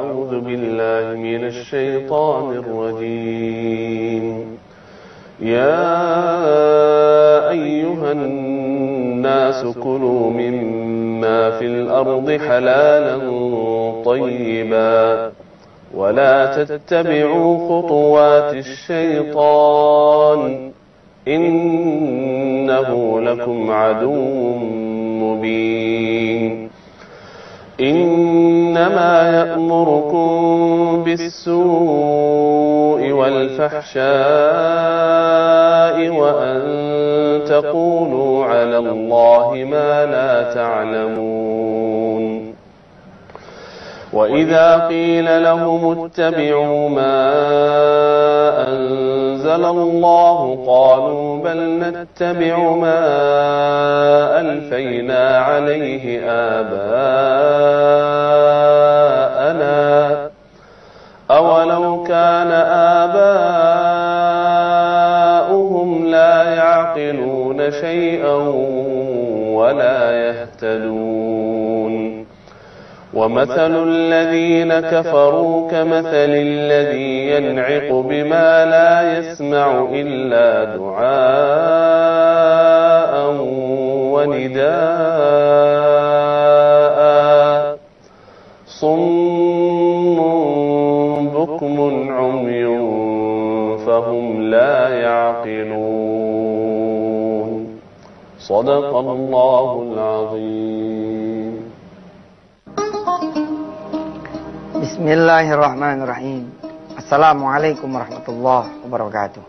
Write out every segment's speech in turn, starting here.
أعوذ بالله من الشيطان الرجيم يا أيها الناس كلوا مما في الأرض حلالا طيبا ولا تتبعوا خطوات الشيطان إنه لكم عدو مبين إنما يأمركم بالسوء والفحشاء وأن تقولوا على الله ما لا تعلمون وإذا قيل لهم اتبعوا ما أنزل الله قالوا بل نتبع ما ألفينا عليه آباءنا أولو كان آباؤهم لا يعقلون شيئا ولا يهتدون ومثل الذين كفروا كمثل الذي ينعق بما لا يسمع إلا دعاء ونداء صم بكم عمي فهم لا يعقلون صدق الله العظيم. Bismillahirrahmanirrahim. Assalamualaikum warahmatullahi wabarakatuh.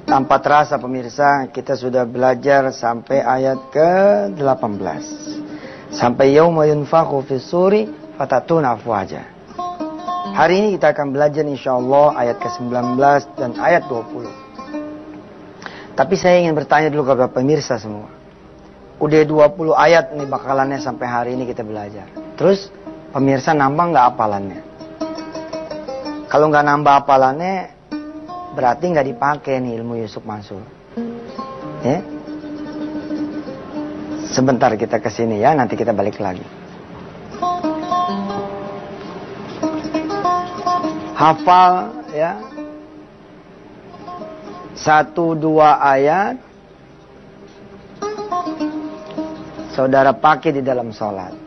Tanpa terasa pemirsa, kita sudah belajar sampai ayat ke-18. Sampai yauma yunfakhu fis suri fatatuna afwaja. Hari ini kita akan belajar insyaallah ayat ke-19 dan ayat 20. Tapi saya ingin bertanya dulu kepada pemirsa semua. Udah 20 ayat nih bakalannya sampai hari ini kita belajar. Terus pemirsa nambah nggak hafalannya? Kalau nggak nambah hafalannya, berarti nggak dipakai nih ilmu Yusuf Mansur. Ya? Sebentar kita kesini ya, nanti kita balik lagi. Hafal ya. 1-2 ayat. Saudara pakai di dalam sholat.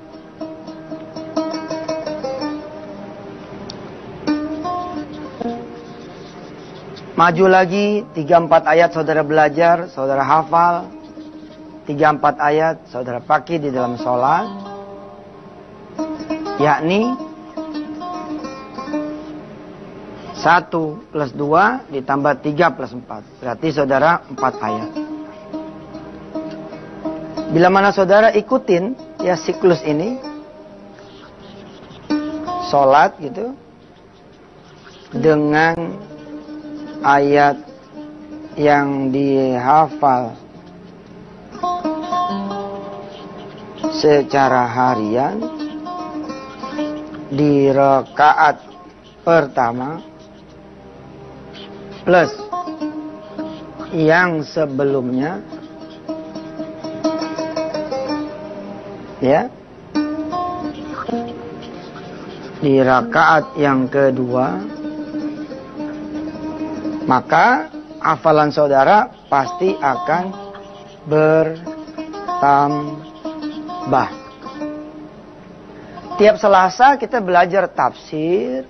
Maju lagi 3-4 ayat saudara belajar, saudara hafal. 3-4 ayat saudara pakai di dalam sholat. Yakni 1 plus 2 ditambah 3 plus 4. Berarti saudara 4 ayat. Bila mana saudara ikutin ya siklus ini. Sholat gitu. Dengan ayat yang dihafal secara harian di rakaat pertama plus yang sebelumnya ya di rakaat yang kedua, maka hafalan saudara pasti akan bertambah. Tiap Selasa kita belajar tafsir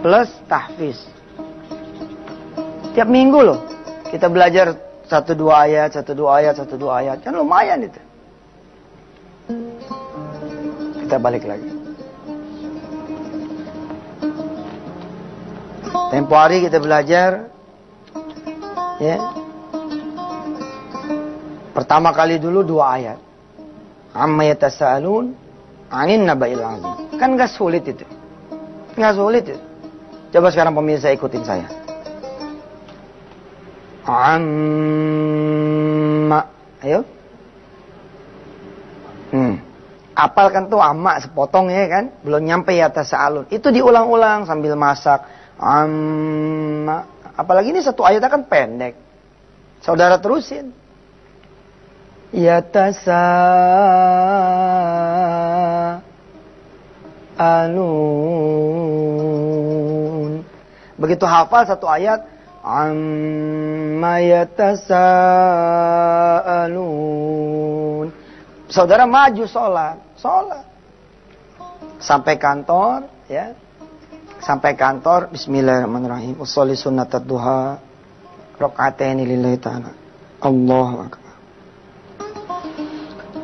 plus tahfiz. Tiap minggu loh kita belajar 1-2 ayat, 1-2 ayat, 1-2 ayat. Kan lumayan itu. Kita balik lagi. Tempo hari kita belajar ya. Pertama kali dulu 2 ayat. Amma yatasaalun 'anin naba'il 'azim. Kan gak sulit itu. Gak sulit itu. Coba sekarang pemirsa ikutin saya. Amma. Ayo. Apalkan tuh amma sepotong ya kan. Belum nyampe yatasaalun. Itu diulang-ulang sambil masak. Amma. Apalagi ini 1 ayatnya kan pendek. Saudara terusin. yatasaalun. Begitu hafal satu ayat, amma yatasaalun. Saudara maju sholat. Sampai kantor, ya. Sampai kantor, bismillahirrahmanirrahim. Usholli sunnatad duha, raka'ataini lillahi ta'ala. Allahu akbar.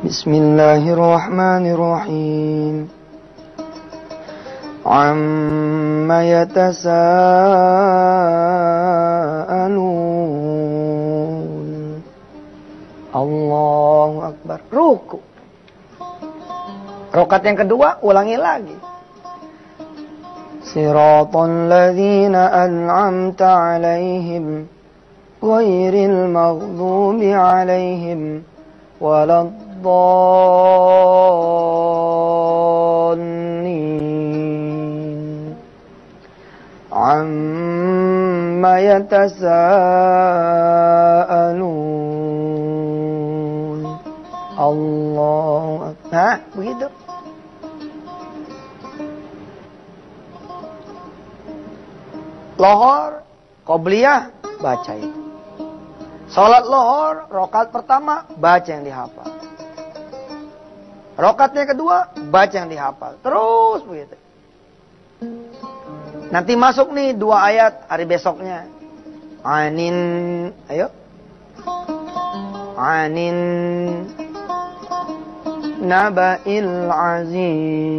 Bismillahirrahmanirrahim. Amma yatasaalun. Allahu akbar. Ruku. Rakaat yang kedua, ulangi lagi. Siratal ladzina an'amta 'alaihim ghairil maghdubi 'alaihim waladdallin. Amma yatasaalun. Allah. Nah, begitu. Lohor, qobliyah, baca itu. Salat lohor, rakaat pertama, baca yang dihafal. Rakaatnya kedua, baca yang dihafal. Terus begitu. Nanti masuk nih 2 ayat hari besoknya. Anin, ayo. Anin naba'il azim.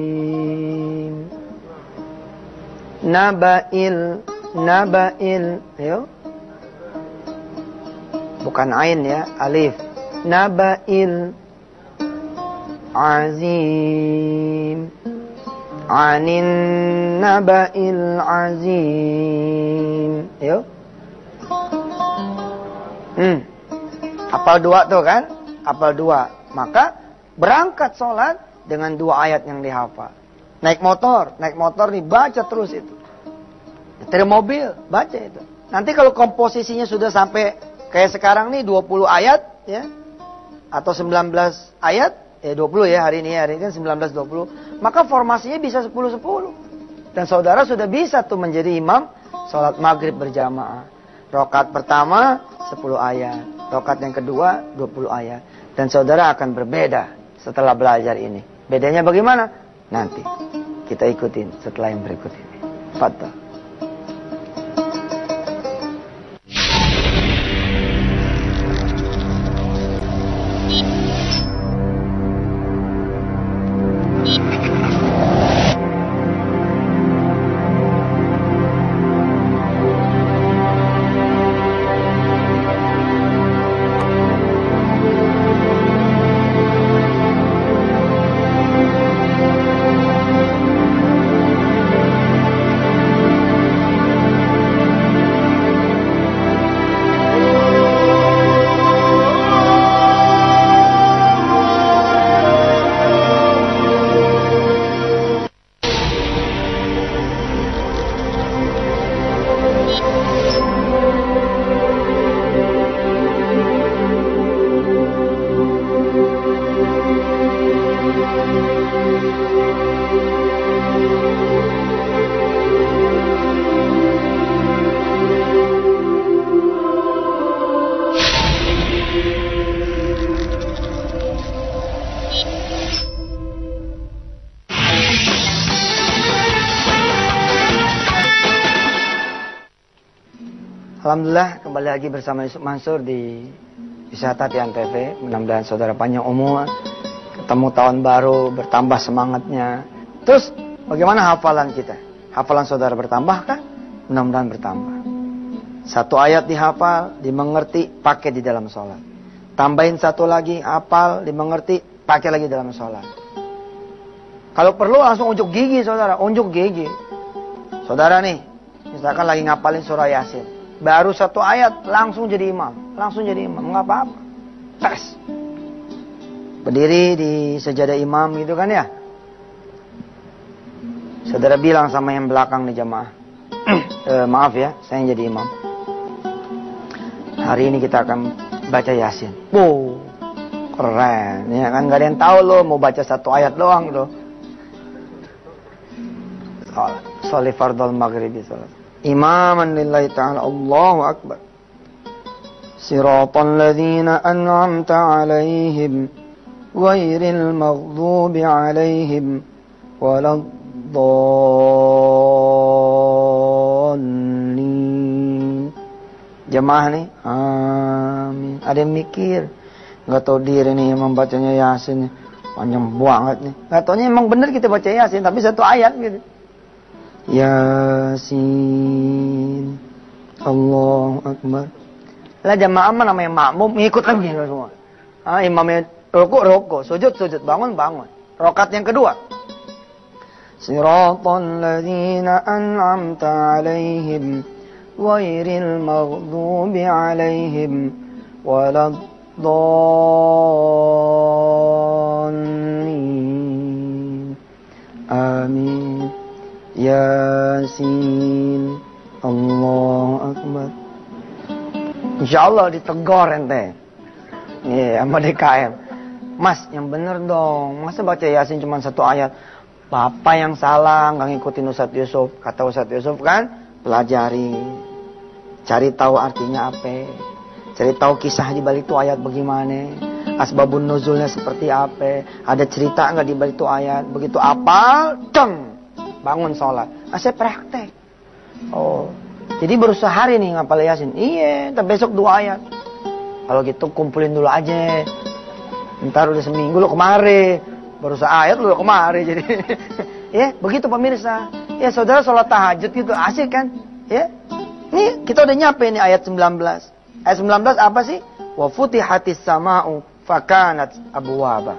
Naba'il, ayo. Bukan ain ya, alif. Naba'il azim. Anin naba'il azim. Ayo. Hafal 2 tuh kan? Hafal 2. Maka berangkat sholat dengan 2 ayat yang dihafal. Naik motor nih, baca terus itu. Nyetir mobil, baca itu. Nanti kalau komposisinya sudah sampai kayak sekarang nih 20 ayat ya. Atau 19 ayat, 20 ya hari ini kan 19-20. Maka formasinya bisa 10-10. Dan saudara sudah bisa tuh menjadi imam sholat maghrib berjamaah. Rakaat pertama 10 ayat, rakaat yang kedua 20 ayat. Dan saudara akan berbeda setelah belajar ini. Bedanya bagaimana? Nanti kita ikutin setelah yang berikut ini. Fadhal. Alhamdulillah kembali lagi bersama Yusuf Mansur di Wisata Tian TV. Mudah-mudahan saudara panjang umur, ketemu tahun baru, bertambah semangatnya. Terus bagaimana hafalan kita? Hafalan saudara bertambah kah? Mudah-mudahan bertambah. 1 ayat dihafal, dimengerti, pakai di dalam sholat. Tambahin 1 lagi, hafal, dimengerti, pakai lagi dalam sholat. Kalau perlu langsung unjuk gigi saudara, unjuk gigi. Saudara nih, misalkan lagi ngapalin surah Yasin. Baru 1 ayat langsung jadi imam. Enggak apa-apa. Tes. Berdiri di sejadah imam gitu kan ya. Saudara bilang sama yang belakang nih jamaah. Maaf ya, saya yang jadi imam. Hari ini kita akan baca Yasin. Wow, keren. Ya kan, gak ada yang tahu loh mau baca 1 ayat doang loh. Salat. Sholli fardal maghribi salat. Imaman lillahi ta'ala. Allahu akbar. Siratal ladzina an'amta 'alaihim ghairil maghdubi 'alaihim waladdallin. Jemaah nih, amin. Ada yang mikir, nggak tahu diri nih membacanya Yasin, panjang banget nih. Nggak taunya emang bener kita baca Yasin, tapi satu ayat gitu. Yasin, Allahu Akbar. Lah jamaah mah namanya makmum, ngikut lagi semua. Imamnya rukuk, sujud, bangun. Rakaat yang kedua. Siratal ladzina an'amta 'alaihim ghairil maghdubi 'alaihim waladdallin. Amin. Yasin, Allahu Akbar. Insyaallah ditegur ente. Sama DKM. Mas, yang bener dong. Masa baca Yasin cuma satu ayat? Bapak yang salah, nggak ngikutin Ustadz Yusuf. Kata Ustadz Yusuf kan, pelajari. Cari tahu artinya apa. Cari tahu kisah di balik itu ayat bagaimana. Asbabun nuzulnya seperti apa. Ada cerita nggak di balik itu ayat. Begitu apal, bangun sholat. Saya praktek. Oh, jadi berusaha hari nih ngapal Yasin. Iya, tapi besok 2 ayat. Kalau gitu kumpulin dulu aja. Ntar udah seminggu lo kemari. Berusaha ayat lo kemari jadi. Ya, begitu pemirsa. Ya, saudara sholat tahajud gitu asik kan? Ya. Nih, kita udah nyampe nih ayat 19. Ayat 19 apa sih? Wa futihatis sama'u fakanat abwaba.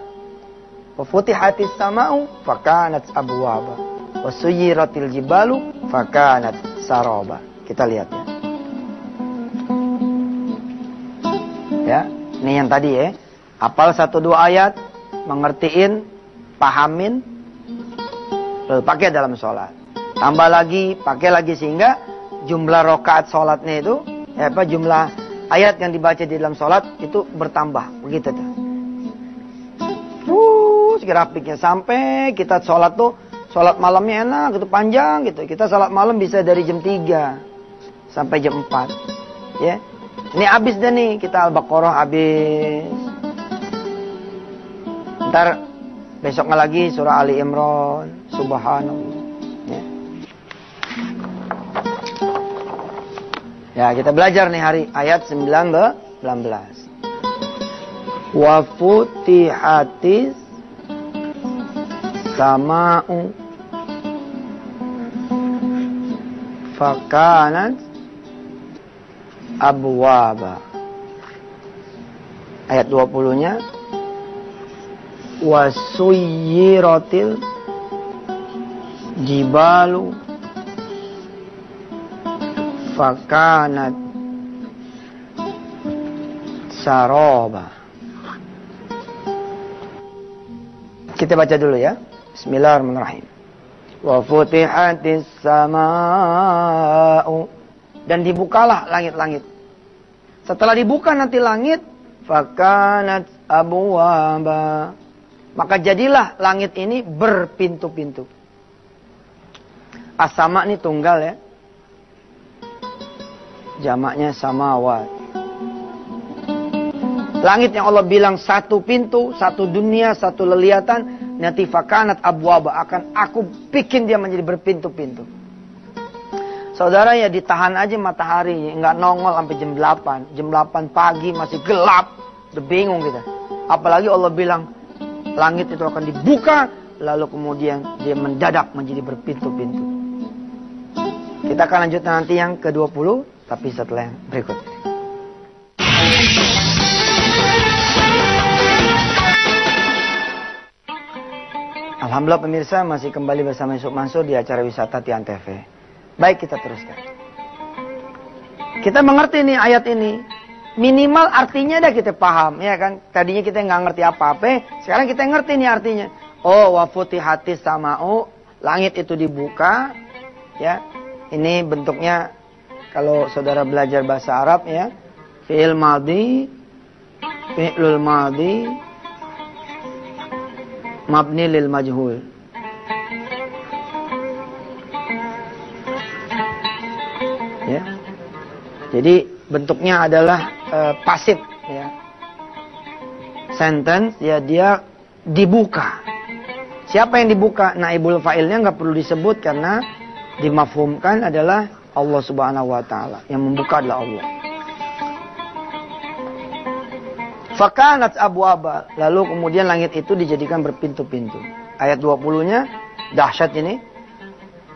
Wa futihatis sama'u fakanat abwaba. Wa suyiratil jibalu fakanat saraba. Kita lihat ya. Ya, ini yang tadi ya. Hafal 1-2 ayat, mengertiin, pahamin, lalu pakai dalam sholat. Tambah lagi, pakai lagi sehingga jumlah rakaat sholatnya itu, jumlah ayat yang dibaca di dalam sholat itu bertambah. Begitu tuh. Grafiknya sampai kita sholat tuh, sholat malamnya enak, gitu panjang gitu. Kita sholat malam bisa dari jam 3 sampai jam 4. Ya. Ini habis deh nih, kita Al-Baqarah habis. Ntar besoknya lagi surah Ali Imran, subhanallah. Ya, kita belajar nih hari ayat 19. Wa futihatis sama'u fakanat abwaba. Ayat 20-nya wasuyiratil jibalu fakanat saraba. Kita baca dulu ya. Bismillahirrahmanirrahim. Wa futihatis sama'u, dan dibukalah langit-langit. Setelah dibuka nanti langit, fakanat abwaba, maka jadilah langit ini berpintu-pintu. As-sama ini tunggal ya. Jamaknya samawat. Langit yang Allah bilang satu pintu, satu dunia, satu leliatan, nanti fakanat abwaba, akan aku bikin dia menjadi berpintu-pintu. Saudara ya, ditahan aja matahari, nggak nongol sampai jam 8. Jam 8 pagi masih gelap, udah bingung kita. Apalagi Allah bilang langit itu akan dibuka, lalu kemudian dia mendadak menjadi berpintu-pintu. Kita akan lanjutkan nanti yang ke-20, tapi setelah yang berikut. Alhamdulillah pemirsa, masih kembali bersama Yusuf Mansur di acara Wisata Tian TV. Baik, kita teruskan. Kita mengerti nih ayat ini. Minimal artinya dah kita paham, ya kan? Tadinya kita nggak ngerti apa-apa, sekarang kita ngerti nih artinya. Oh, wa futihatis sama'u, langit itu dibuka, ya. Ini bentuknya kalau saudara belajar bahasa Arab ya, fi'il madhi, fi'lul madhi, mabni lil majhul. Jadi bentuknya adalah pasif ya. Sentence ya, dia dibuka. Siapa yang dibuka? Naibul fa'ilnya nggak perlu disebut karena dimafhumkan adalah Allah Subhanahu wa taala. Yang membuka adalah Allah. Fakanat abwaba, lalu kemudian langit itu dijadikan berpintu-pintu. Ayat 20-nya dahsyat ini.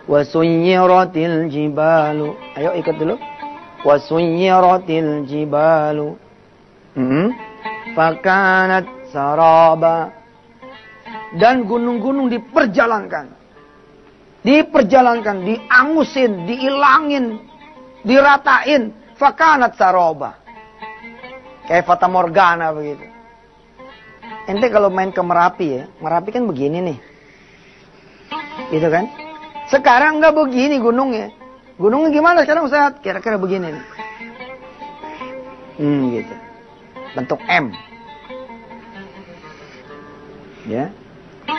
Wasuyyiratil jibalu. Ayo ikut dulu. Wasuyyiratil jibalu. Fakanat saraba. Dan gunung-gunung diperjalankan. Diperjalankan, diangusin, diilangin, diratain. Fakanat saraba. Kayak Fata Morgana begitu. Ente kalau main ke Merapi ya, Merapi kan begini nih. Gitu kan? Sekarang nggak begini gunungnya. Gunungnya gimana sekarang Ustaz? Kira-kira begini nih. Gitu. Bentuk M. Ya.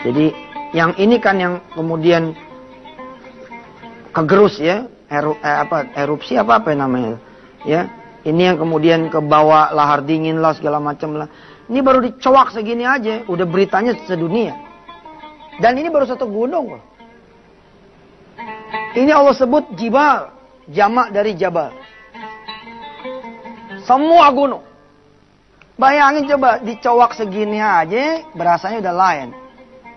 Jadi yang ini kan yang kemudian kegerus ya, erupsi apa namanya? Ya. Ini yang kemudian ke bawah lahar dingin lah segala macam lah. Ini baru dicowak segini aja, udah beritanya sedunia. Dan ini baru satu gunung loh. Ini Allah sebut jibal, jamak dari jabal. Semua gunung. Bayangin coba dicowak segini aja, berasanya udah lain.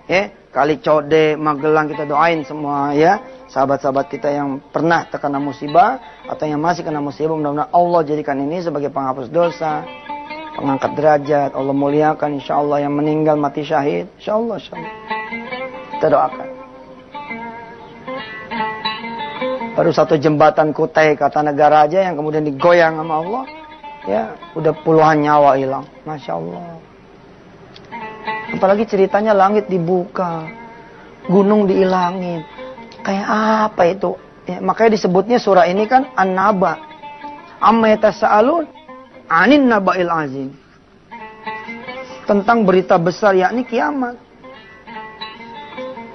Ya, Kali Code, Magelang kita doain semua ya. Sahabat-sahabat kita yang pernah terkena musibah atau yang masih kena musibah, mudah-mudahan Allah jadikan ini sebagai penghapus dosa, pengangkat derajat, Allah muliakan insyaallah yang meninggal mati syahid, insyaallah. Kita doakan. Baru satu jembatan Kutai kata negara aja yang kemudian digoyang sama Allah, ya udah puluhan nyawa hilang, masya Allah. Apalagi ceritanya langit dibuka, gunung diilangin. Kayak apa itu? Ya, makanya disebutnya surah ini kan An-Naba. Amma yatasaalun 'anin naba'il azim. Tentang berita besar yakni kiamat.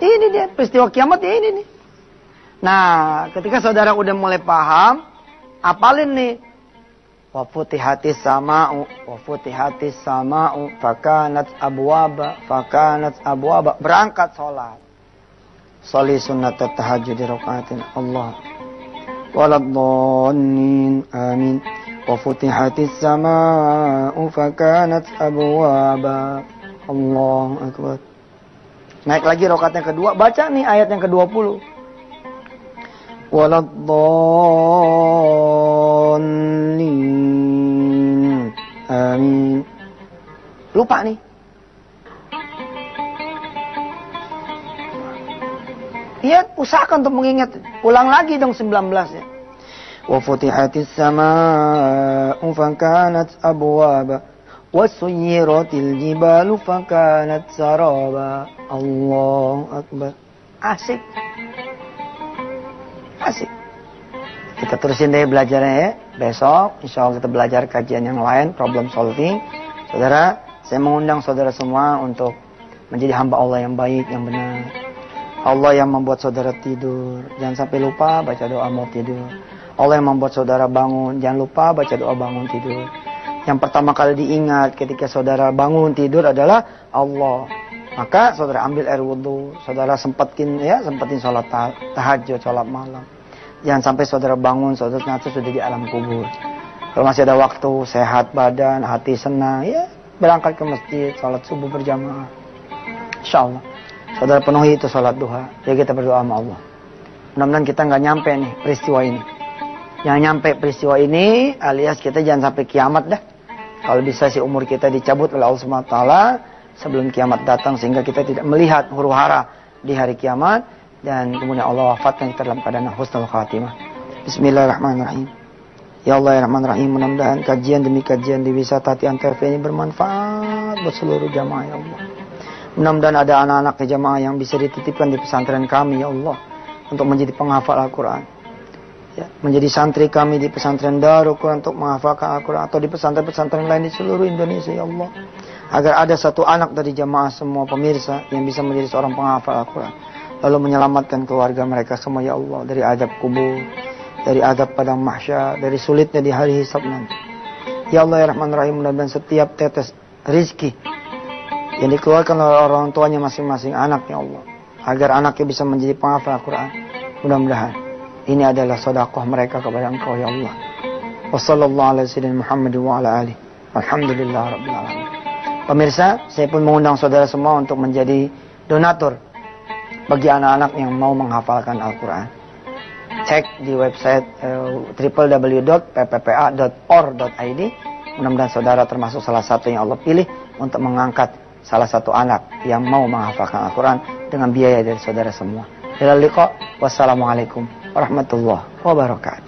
Ini dia peristiwa kiamat ya ini nih. Nah, ketika saudara udah mulai paham, apalin nih. Wa futihatis sama'u, wa futihatis sama'u, fakanat abwaba, fakanat abwaba. Berangkat sholat. Sholi sunnat tahajud di rakaatin Allah. Waladhdallin, amin. Wa futihatis sama'u, fakanat abwaba. Allahu akbar. Naik lagi rakaat yang kedua, baca nih ayat yang ke-20. Waladhdallin, amin. Lupa nih. Iya, usahakan untuk mengingat. Ulang lagi dong 19 ya. Wa futihatis sama'u fakanat abwaba wa suyyiratil jibalu fakanat saraba. Allahu akbar. Asik. Asik. Kita terusin deh belajarnya ya. Besok insyaallah kita belajar kajian yang lain, problem solving. Saudara, saya mengundang saudara semua untuk menjadi hamba Allah yang baik, yang benar. Allah yang membuat saudara tidur, jangan sampai lupa baca doa mau tidur. Allah yang membuat saudara bangun, jangan lupa baca doa bangun tidur. Yang pertama kali diingat ketika saudara bangun tidur adalah Allah. Maka saudara ambil air wudhu, saudara sempetin sholat tahajud, sholat malam. Jangan sampai saudara bangun, saudara ternyata sudah di alam kubur. Kalau masih ada waktu, sehat badan, hati senang, ya berangkat ke masjid, sholat subuh berjamaah. Insyaallah. Saudara penuhi itu sholat duha. Ya kita berdoa sama Allah. Mudah-mudahan kita nggak nyampe nih peristiwa ini. Yang nyampe peristiwa ini alias kita jangan sampai kiamat dah. Kalau bisa sih umur kita dicabut oleh Allah Subhanahu wa taala sebelum kiamat datang sehingga kita tidak melihat huru hara di hari kiamat dan kemudian Allah wafatkan kita dalam keadaan husnul khatimah. Bismillahirrahmanirrahim. Ya Allah ya Rahman Rahim, mudah-mudahan kajian demi kajian di Wisata Hati Antv ini bermanfaat buat seluruh jamaah ya Allah. Mudah-mudahan ada anak-anak jamaah yang bisa dititipkan di pesantren kami ya Allah untuk menjadi penghafal Al-Quran. Ya, menjadi santri kami di pesantren Darul Quran untuk menghafalkan Al-Quran atau di pesantren-pesantren lain di seluruh Indonesia ya Allah. Agar ada satu anak dari jamaah semua pemirsa yang bisa menjadi seorang penghafal Al-Quran. Lalu menyelamatkan keluarga mereka semua ya Allah dari azab kubur, dari azab padang mahsyar, dari sulitnya di hari hisab nanti. Ya Allah ya Rahman Rahim, mudah-mudahan setiap tetes rizki yang dikeluarkan oleh orang tuanya masing-masing anak, ya Allah, agar anaknya bisa menjadi penghafal Al-Quran. Mudah-mudahan ini adalah sedekah mereka kepada Engkau, ya Allah. Wassallallahu ala sayyidina Muhammad wa ala alihi. Alhamdulillah rabbil alamin. Pemirsa, saya pun mengundang saudara semua untuk menjadi donatur bagi anak-anak yang mau menghafalkan Al-Quran. Cek di website www.pppa.or.id. Mudah-mudahan saudara termasuk salah satu yang Allah pilih untuk mengangkat salah satu anak yang mau menghafalkan Al-Quran dengan biaya dari saudara semua. Ilal liqa, wassalamualaikum warahmatullahi wabarakatuh.